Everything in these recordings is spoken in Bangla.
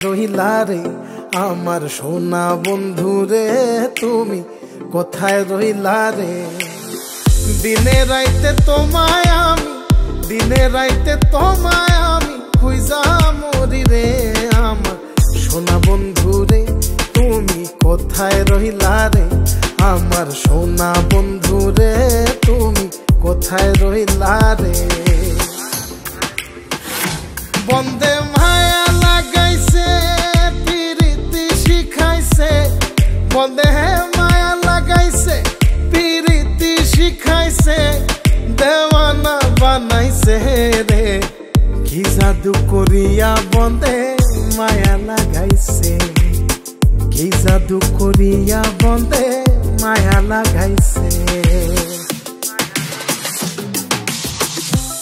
রহিলা রে আমার সোনা বন্ধু রে, তুমি কোথায় রহিলা রে? দিনে রাইতে তোমায় আমি, দিনে রাইতে তোমায় আমি খুঁজা মরি রে। আমার সোনা বন্ধু রে, তুমি কোথায় রহিলা রে? আমার সোনা বন্ধু রে, তুমি কোথায় রহিলা রে? বন্দে মায়া লাগাইছে পিরিতি শিখাইছে, বন্দে মায়া লাগাইছে পিরিতি শিখাইছে, দেওয়ানা বানাইছে রে। কি জাদু করিয়া বন্দে মায়া লাগাইছে, কি জাদু করিয়া বন্দে মায়া লাগাইছে।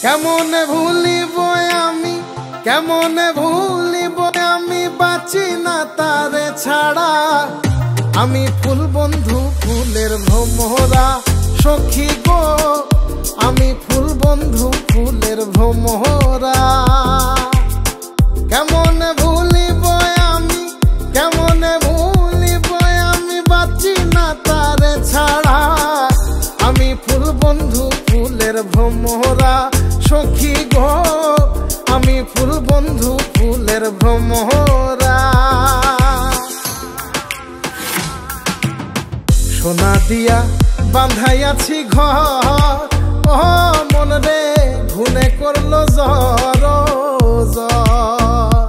কেমনে ভুলিব আমি, কেমনে ভুলিব আমি, বাঁচি না তারে ছাড়া। আমি ফুল বন্ধু ফুলের ভ্রমরা সখী গো, আমি ফুল বন্ধু ফুলের ভ্রমরা। কেমনে ভুলিব আমি, কেমনে ভুলিব আমি, বাঁচি না তারে ছাড়া। আমি ফুল বন্ধু ফুলের ভ্রমরা সখী গো, আমি ফুল বন্ধু ফুলের ভ্রমরা। সোনা দিয়া বাঁধাইয়াছি ঘর, ও মন রে ঘুনে করলো জ্বর জ্বর।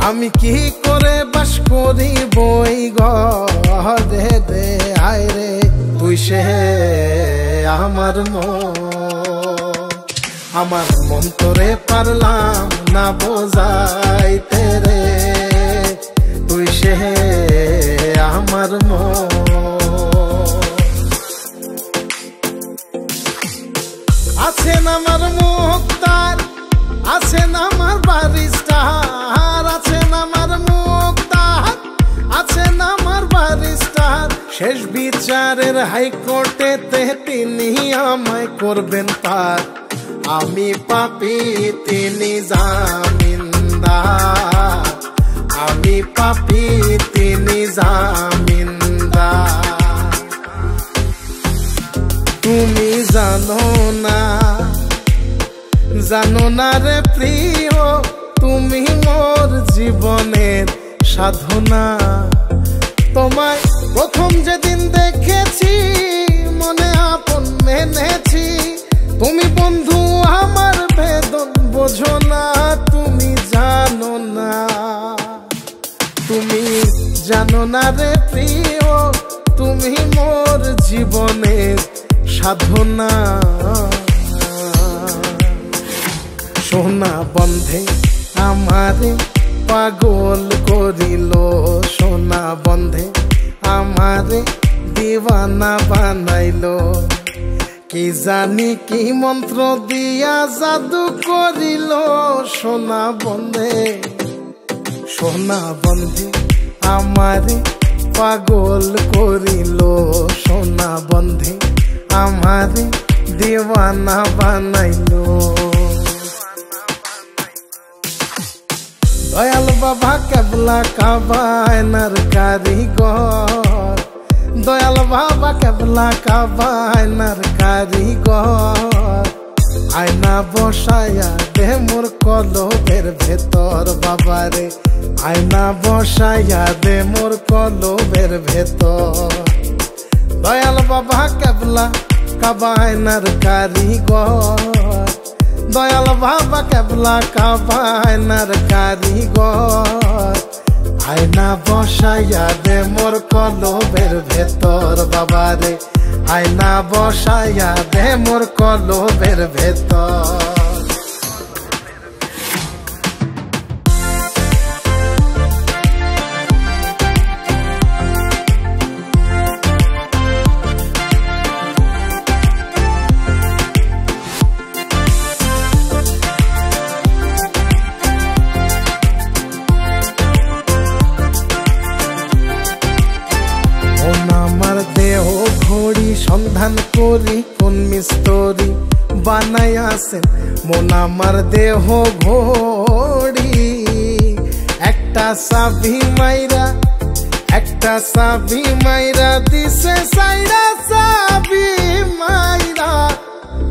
আমি কি করে বাস করি বই ঘরে রে? আয় রে তুই সে আমার আমার মন তোরে পারলাম না বোঝাইতে রে। তুই সে আমার মন। আছেন আমার মুক্তার, আছেন আমার বারিস্টার, আছেন আমার মুক্তার, আছেন আমার বারিস্টার। শেষ বিচারের হাইকোর্টেতে তিনি আমায় করবেন পার। আমি পাপী তিনি জামিনদার, আমি পাপী তিনি জামিনদার। তুমি জানো না, জানো না রে প্রিয়, তুমি মোর জীবনের সাধনা। তোমায় প্রথম যেদিন দেখেছি মনে আপন মেনেছি। তুমি বন্ধু আমার বেদন বোঝো না, তুমি জানো না, তুমি জানো না রে প্রিয়, তুমি মোর জীবনের সাধনা। সোনা বন্ধে আমারে পাগল করিল, সোনা বন্ধে আমারে দিওয়ানা বানাইলো। কি জানি কি মন্ত্র দিয়া জাদু করিল সোনা বন্ধে, সোনা বন্ধে আমারে পাগল করিল, সোনা বন্ধে আমারে দিওয়ানা বানাইলো। দয়াল বাবা কেবলা কাবায়নার কারিগর, দয়াল বাবা কেবলা কাবায়নার কারিগর। আয়না বসায়া দে মোর কলবের ভেতর বাবারে, আয়না বসায়া দে মোর কলবের ভেতর। দয়াল বাবা কেবলা কাবায়নার কারিগর, দয়াল বাবা কেবলা কাবায়নার কারিগর। আয়না বসাইয়া দে মোর কলবের ভেতর বাবারে, আয়না বসাইয়া দে মোর কলবের ভেতর। ঘড়ি সন্ধান করি কোন মিস্তরি বানাইয়াছেন, মন আমার দেহ ঘড়ি একটা চাবি মাইরা একটা চাবি মাইরা দিছে সাইরা চাবি মাইরা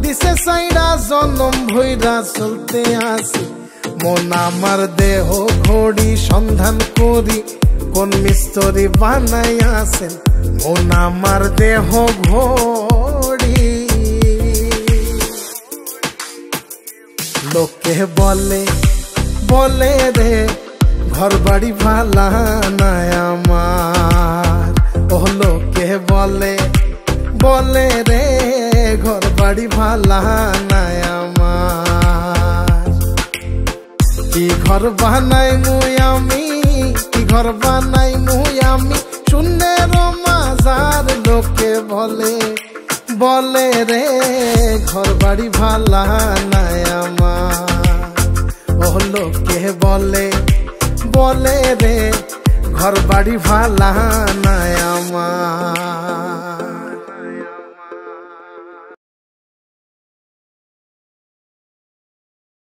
দিছে সাইরা জনম ভইরা চলতে আসি মন আমার দেহ ঘড়ি সন্ধান করি কোন মিস্ত্রি বানাই আছেন মন আমার দেহ ঘড়ি লোকে বলে বলে রে ঘর বাড়ি ভালা নাই আমার ও লোকে বলে বলে রে ঘর বাড়ি ভালা নাই আমার কি ঘর বানাই মুই আমি কি ঘর বানাই মুই আমি শূন্যের মাঝার লোকে বলে বলে রে ঘর বাড়ি ভালা নাই আমার ও লোকে বলে বলে রে ঘর বাড়ি ভালা নাই আমার।